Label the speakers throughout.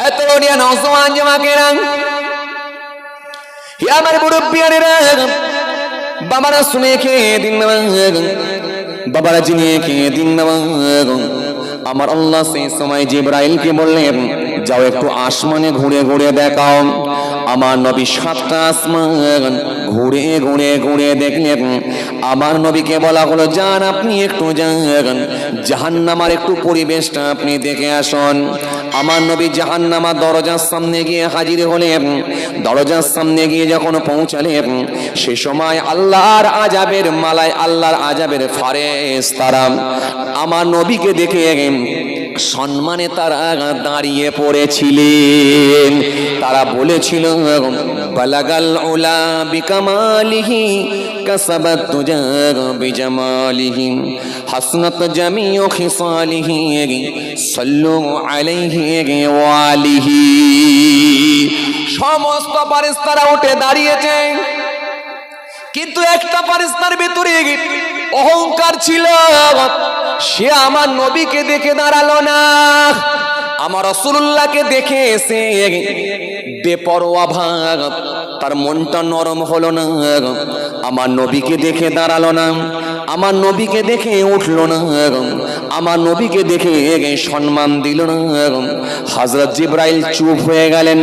Speaker 1: এত নিয়ে নওজওয়ান জওয়াকেরা, হে আমার মুরব্বিয়ানেরা, বাবারা শুনে খেয়ে দিন না, বাবারা জিনিয়ে খেয়ে দিন না। আমার আল্লাহ সেই সময় জিবরাইলকে বললেন, যাও একটু আসমানে ঘুরে ঘুরে দেখাও। আমার নবী 7টা আসমান ঘুরে ঘুরে ঘুরে দেখলেন। আমার নবীকে বলা হলো, যান আপনি একটু যান, জাহান্নামার একটু পরিবেশটা আপনি দেখে আসুন। আমার নবী জাহান্নামার দরজার সামনে গিয়ে হাজির হলেন। দরজার সামনে গিয়ে যখন পৌঁছালেন, সে সময় আল্লাহর আযাবের মালায়, আল্লাহর আযাবের ফেরেশতারা আমার নবীকে দেখে সম্মানে তারা দাঁড়িয়ে পড়েছিলেন। তারা বলেছিল, বালাগাল উলা বিকামালিহি কাসাবাত তুজা বিজামালিহি হাসনাত জামিউ খিসালিহি সাল্লু আলাইহি ওয়া আলিহি। সমস্ত ফেরেশতারা উঠে দাঁড়িয়েছে, কিন্তু একটা ফেরেশতার ভিতরে অহংকার ছিল। সে আমার নবীকে দেখে দাঁড়ালো না। আমার রাসূলুল্লাহকে দেখে এসে বেপরোয়া ভাব, তার মনটা নরম হলো না। আমার নবীকে দেখে দাঁড়ালো না, আমার নবীকে দেখে উঠলো না, আমার নবীকে দেখে সম্মান দিল না। হযরত জিবরাইল চুপ হয়ে গেলেন,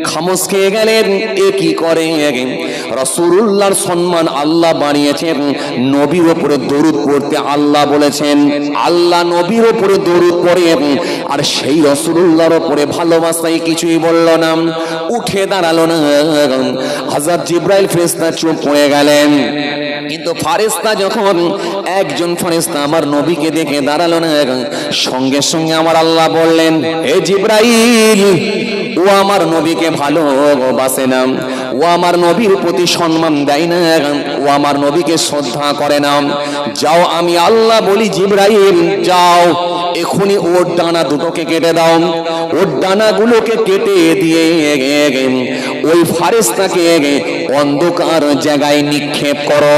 Speaker 1: খামোশ খেয়ে গেলেন। এ কি করে? রাসূলুল্লাহর সম্মান আল্লাহ বাড়িয়েছেন, নবীর উপরে দরুদ পড়তে আল্লাহ বলেছেন। আল্লাহ নবীর উপরে দরুদ পড়ে, আর সেই রাসূলুল্লাহর উপরে ভালোবাসায় কিছুই বলল না, উঠে দাঁড়ালো না। হযরত জিবরাইল ফেরেশতা চুপ হয়ে গেলেন। কিন্তু ফেরেশতা যখন একজন ফেরেশতা আমার নবীকে দেখে দাঁড়ালো না, সঙ্গে সঙ্গে আমার আল্লাহ বললেন, হে জিবরাইল, ও আমার নবীকে ভালোবাসে না, ও আমার নবীর প্রতি সম্মান দেয় না, ও আমার নবীকে শ্রদ্ধা করে না। যাও, আমি আল্লাহ বলি, জিবরাইল যাও, এখনই ওর ডানা দুটোকে কেটে দাও। ওর ডানাগুলোকে কেটে দিয়ে ওই ফেরেশতাকে অন্ধকার জায়গায় নিক্ষেপ করো।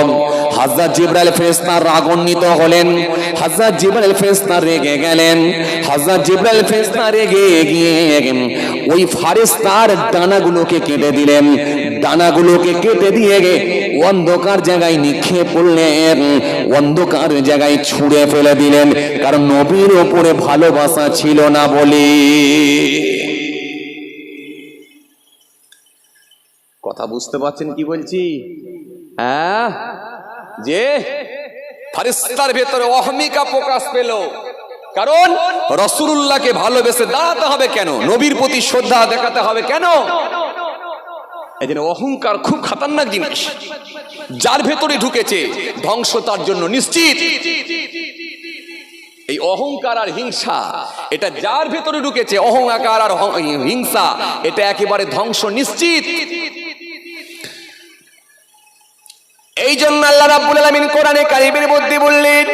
Speaker 1: হযরত জিবরাইল ফেরেশতা রাগান্বিত হলেন, হযরত জিবরাইল ফেরেশতা রেগে গেলেন। হযরত জিবরাইল ফেরেশতা রেগে গিয়ে ওই ফেরেশতার ডানাগুলোকে কেটে দিলেন। ডানাগুলোকে কেটে দিয়ে অন্ধকার জায়গায় নিক্ষেপ করলেন, অন্ধকার জায়গায় ছুঁড়ে ফেলে দিলেন, কারণ নবীর উপরে ভালোবাসা ছিল না বলে। কথা বুঝতে পারছেন কি বলছি? হ্যাঁ, যে ফেরেশতার ভেতরে অহমিকা প্রকাশ পেল, কারণ রাসূলুল্লাহকে ভালোবেসে দাঁড়াতে হবে কেন? নবীর প্রতি শ্রদ্ধা দেখাতে হবে কেন? এই জন্য অহংকার খুব খতরনাক জিনিস। যার ভেতরে ঢুকেছে ধ্বংস তার জন্য নিশ্চিত। এই অহংকার আর হিংসা, এটা যার ভেতরে ঢুকেছে, অহংকার আর হিংসা, এটা একেবারে ধ্বংস নিশ্চিত। এই জন্য আল্লাহ রাব্বুল আলামিন কোরআনে কারীমের মধ্যে বললেন,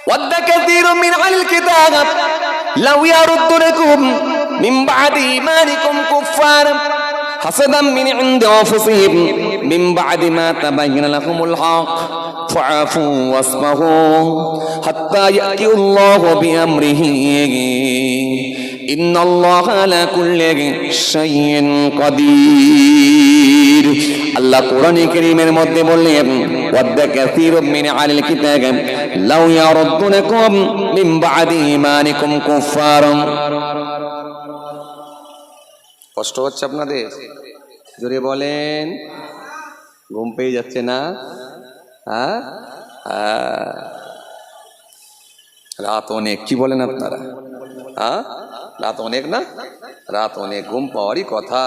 Speaker 1: ওয়াদ্দা কাসীরুম মিন আহলিল কিতাব লাউ ইয়ারুদ্দুনাকুম মিন বা'দি ঈমানিকুম কুফফার হাসাদাম মিন ইনদি আনফুসিহিম মিন বা'দি মা তাবাyyana লাহুমুল হক ফাআফু ওয়াসফাহু হাত্তা ইয়াতিয়াল্লাহু বিআমরিহি ইন্নাল্লাহা আলা কুল্লি শাইইন কাদির। আল্লাহ কোরআনে কারীমের মধ্যে বললেন, ওয়াদ্দা কাসীরুম মিন আহলিল কিতাব লাউ ইয়ারুদ্দুনাকুম মিন বা'দি ঈমানিকুম কুফফার। কষ্ট হচ্ছে আপনাদের? জোরে বলেন। ঘুম পেয়ে যাচ্ছে না? হ্যাঁ, রাত অনেক, কি বলেন আপনারা? হ্যাঁ, রাত অনেক না? রাত অনেক, ঘুম পাওয়ারই কথা।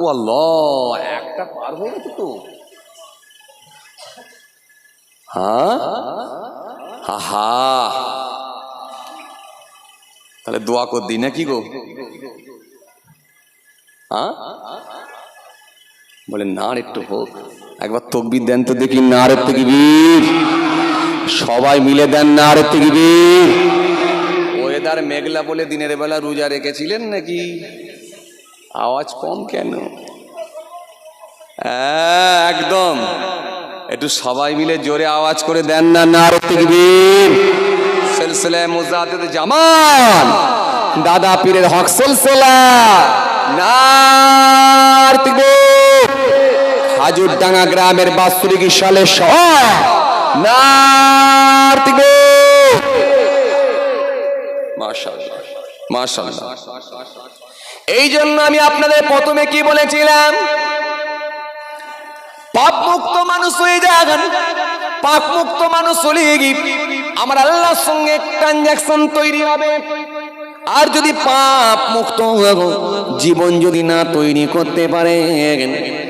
Speaker 1: ও আল্লাহ, একটা পার হয়ে গেছে তো। হ্যাঁ, হা, তাহলে দোয়া কর দি নাকি গো? হ্যাঁ, বলে না, একটু হোক, একবার তাকবীর দেন তো দেখি। নারে তাকবীর, সবাই মিলে দেন নারে তাকবীর। ওয়েদার মেঘলা বলে দিনের বেলা রোজা রেখেছিলেন নাকি? আওয়াজ কম কেন? একদম, একটু সবাই মিলে জোরে আওয়াজ করে দেন না নারে তাকবীর। সিলসিলা মুজাদ্দিদ জামান দাদা পীরের হক সিলসিলা নার তাকবীর। খাজুরডাঙ্গা গ্রামের 62 সালে শহর নার তাকবীর। মাশাআল্লাহ মাশাআল্লাহ। এই জন্য আমি আপনাদের প্রথমে কি বলেছিলাম, পাপ মুক্ত মানুষ হয়ে যান, পাপ মুক্ত মানুষ হলে আমার আল্লাহর সঙ্গে ট্রানজাকশন তৈরি হবে। আর যদি পাপ মুক্ত জীবন যদি না তৈরি করতে পারে,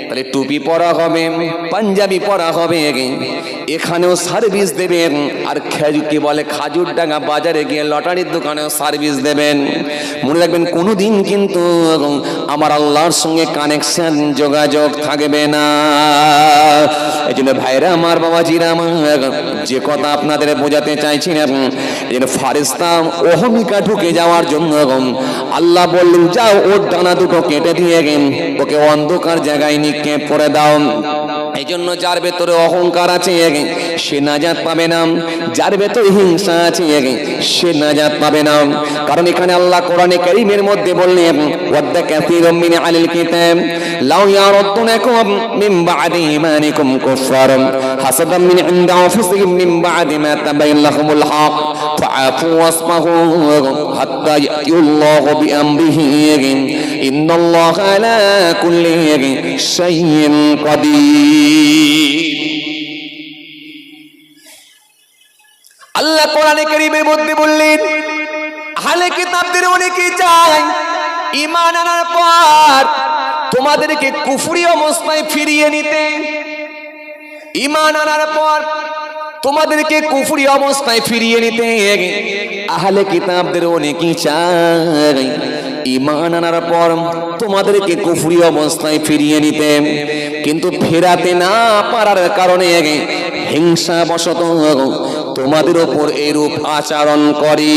Speaker 1: তাহলে টুপি পরা হবে, পাঞ্জাবি পরা হবে, এখানেও সার্ভিস দেবেন। আর কি বলে খাজুরডাঙ্গা বাজারে গিয়ে লটারির দোকানেও সার্ভিস দেবেন। মনে রাখবেন কোনোদিন কিন্তু আমার আল্লাহর সঙ্গে কানেকশন যোগাযোগ থাকবে না। এই জন্য ভাইরা আমার, বাবাজিরা আমার, যে কথা আপনাদের বোঝাতে চাইছিলাম, এই জন্য ফারিস্তা অহমিকা ঢুকে যাওয়ার জন্য আল্লাহ বললেন যাও ওর ডানা দুটো কেটে দিয়ে ওকে অন্ধকার জায়গায় নিক্ষেপ করে দাও। এই জন্য যার ভেতরে অহংকার আছে সে নাজাত পাবে না, যার ভেতরে হিংসা আছে সে নাজাত পাবে না। কারণ এখানে আল্লাহ কোরআনে কারীমের মধ্যে বললেন ওয়াদ্দা কাসীরুম মিন আহলিল কিতাব লাউ ইয়ারুদ্দুনাকুম মিন বা'দি ঈমানিকুম কুফফারান হাসাদাম মিন ইনদি আনফুসিহিম মিন বা'দি মা তাবাyyana লাহুমুল হক ফাআফু ওয়াসফাহু হাত্তা ইয়াতিল্লাহু বিআমরিহি ইন্নাল্লাহা আলা কুল্লি শাইইন কাদির। আল্লাহ কোরআনে কারীমের মধ্যে বললেন আহলে কিতাবদের অনেকেই চায় ঈমান আনার পর তোমাদেরকে কুফরি অবস্থায় ফিরিয়ে নিতে। ঈমান আনার পর তোমাদেরকে কুফরি অবস্থায় ফিরিয়ে নিতে আহলে কিতাবদের অনেকেই চায় ঈমান আনার পর তোমাদেরকে কুফরি অবস্থায় ফিরিয়ে নিতে, কিন্তু ফেরাতে না পারার কারণে হিংসা বশত তোমাদের ওপর এরূপ আচরণ করে।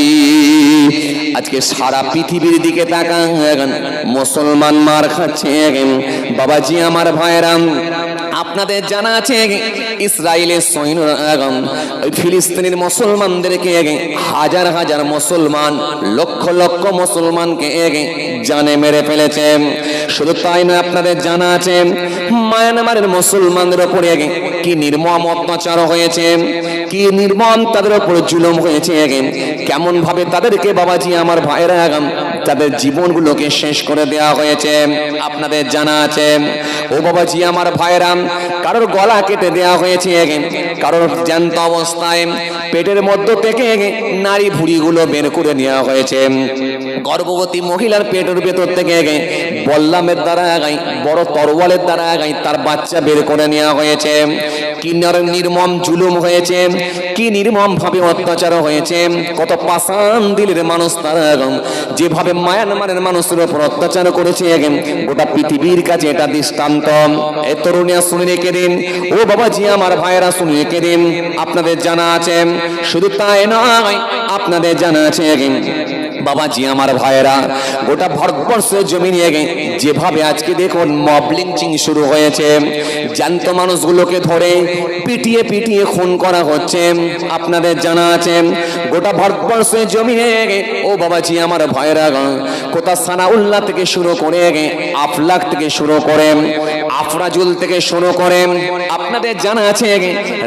Speaker 1: আজকে সারা পৃথিবীর দিকে তাকান, মুসলমান মার খাচ্ছে। বাবাজি আমার ভাইরা, আপনাদের জানা আছে ইসরায়েলের সৈন্যরা ওই ফিলিস্তিনের মুসলমানদেরকে হাজার হাজার মুসলমান, লক্ষ লক্ষ মুসলমানকে জানে মেরে ফেলেছে। শুধু তাই নয়, আপনাদের জানা আছে মায়ানমারের মুসলমানদের উপরে কি নির্মম অত্যাচার হয়েছে, কি নির্মম তাদের উপর জুলুম হয়েছে, কেমন ভাবে তাদেরকে বাবাজি আমার ভাইরা তাদের জীবনগুলোকে শেষ করে দেওয়া হয়েছে। আপনাদের জানা আছে ও বাবাজি আমার ভাইরা, কারোর গলা কেটে দেওয়া হয়েছে, কারোর জ্যান্ত অবস্থায় পেটের মধ্য থেকে নারী ভুঁড়িগুলো বের করে নেওয়া হয়েছে। গর্ভবতী মহিলার পেটের ভেতর থেকে বল্লামের দ্বারা বড় তরোয়ালের দ্বারা তার বাচ্চা বের করে নেওয়া হয়েছে। কি নির্মম জুলুম হয়েছে, কি নির্মম ভাবে অত্যাচার হয়েছে। কত পাষাণ দিলের মানুষ তারা যেভাবে মায়ানমারের মানুষের উপর অত্যাচার করেছে, গোটা পৃথিবীর কাছে এটা দৃষ্টান্ত। এই তরুণীরা শুনে রেখে দিন, ও বাবাজি আমার ভাইয়েরা শুনে রেখে দিন। আপনাদের জানা আছে, শুধু তাই নয়, আপনাদের জানা আছে বাবাজি আমার ভাইয়েরা, গোটা ভারতবর্ষের জমিনে যেভাবে আজকে দেখুন মব লিঞ্চিং শুরু হয়েছে, জ্যান্ত মানুষগুলোকে ধরে পিটিয়ে পিটিয়ে খুন করা হচ্ছে। আপনাদের জানা আছে গোটা ভারতবর্ষের জমিনে ও বাবাজি আমার ভাইয়েরা, কোথা সানাউল্লাহ থেকে শুরু করে আফলাক থেকে শুরু করে আফরাজুল থেকে শুরু করে, আপনাদের জানা আছে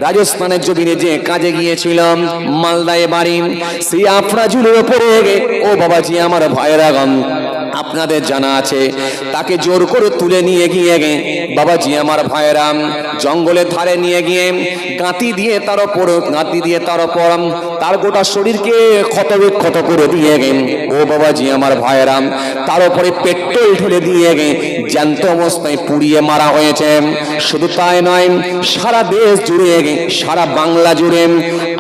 Speaker 1: রাজস্থানের জমিনে যে কাজে গিয়েছিলাম মালদায় বাড়ি, সেই আফরাজুলের উপরে ও বাবাজি আমার ভাইয়েরা, আপনাদের জানা আছে তাকে জোর করে তুলে নিয়ে গিয়ে বাবাজি আমার ভাইয়েরা জঙ্গলের ধারে নিয়ে গিয়ে গাঁতি দিয়ে তার ওপর তার গোটা শরীরকে ক্ষত করে দিয়ে ও বাবাজি আমার ভাইয়েরা তার উপরে পেট্রোল ঢেলে দিয়ে জ্যান্ত অবস্থায় পুড়িয়ে মারা হয়েছে। শুধু তাই নয়, সারা দেশ জুড়ে, সারা বাংলা জুড়ে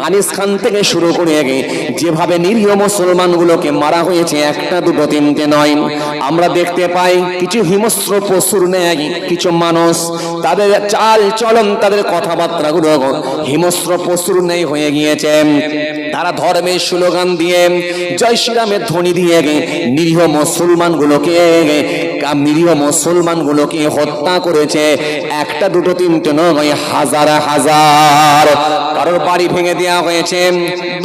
Speaker 1: আনিস খান থেকে শুরু করে যেভাবে নিরীহ মুসলমানগুলোকে মারা হয়েছে, একটা দুটো তিনটে নয়। আমরা দেখতে পাই কিছু হিংস্র পশুর ন্যায় কিছু মানুষ, তাদের চাল চলন, তাদের কথাবার্তা গুলো হিংস্র পশুর ন্যায় হয়ে গিয়েছে। তারা ধর্মের স্লোগান দিয়ে, জয় শ্রীরামের ধ্বনি দিয়ে নিরীহ মুসলমানগুলোকে নিরীহ মুসলমানগুলোকে হত্যা করেছে। একটা দুটো তিনটে নয়, হাজার হাজার। কারোর বাড়ি ভেঙে দেওয়া হয়েছে,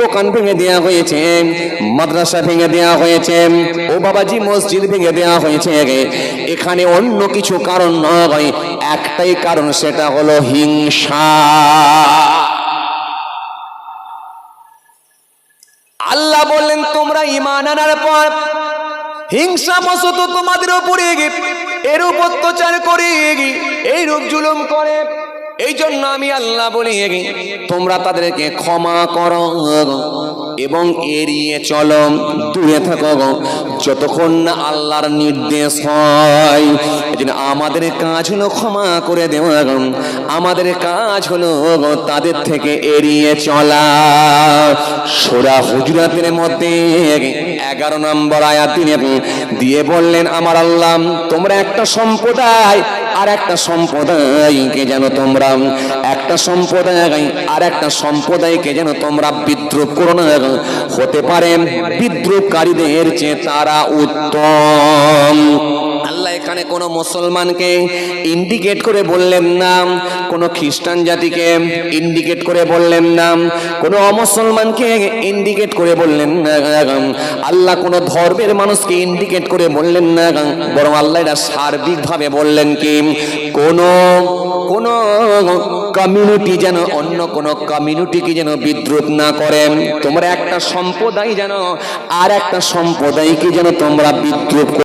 Speaker 1: দোকান ভেঙে দেওয়া হয়েছে, মাদ্রাসা ভেঙে দেওয়া হয়েছে, ও বাবাজি মসজিদ ভেঙে দেওয়া হয়েছে। এখানে অন্য কিছু কারণ নয়, একটাই কারণ, সেটা হলো হিংসা। আল্লাহ বললেন তোমরা ঈমান আনার পর হিংসা বশত তোমাদের উপরে এরূপ অত্যাচার করে, এইরূপ জুলুম করে, এই জন্য আমি আল্লাহ বলি তোমরা তাদেরকে ক্ষমা করো এবং এড়িয়ে চলো, দূরে থাকো যতক্ষণ না আল্লাহর নির্দেশ হয়। এজন্য আমাদের কাজ হলো ক্ষমা করে দেওয়া, আমাদের কাজ হলো তাদের থেকে এড়িয়ে চলা। সূরা হুজুরাতের মধ্যে 11 নম্বর আয়াত দিয়ে বললেন আমার আল্লাহ, তোমরা একটা সম্প্রদায় আর একটা সম্প্রদায়কে যেন তোমরা একটা সম্প্রদায় আর একটা সম্প্রদায়কে যেন তোমরা বিদ্রুপ করো না। হতে পারে বিদ্রুপকারীদের চেয়ে তারা উত্তম। আল্লাহ এখানে কোনো মুসলমানকে ইন্ডিকেট করে বললেন না, কোনো খ্রিস্টান জাতিকে ইন্ডিকেট করে বললেন না, কোনো অমুসলমানকে ইন্ডিকেট করে বললেন না, আল্লাহ কোনো ধর্মের মানুষকে ইন্ডিকেট করে বললেন না, বরং আল্লাহ এটা সার্বিকভাবে বললেন কি কোনো কমিউনিটি যেন অন্য কোনো কমিউনিটিকে যেন বিদ্রুপ না করেন। তোমরা একটা সম্প্রদায় যেন আর একটা সম্প্রদায়কে যেন তোমরা বিদ্রুপ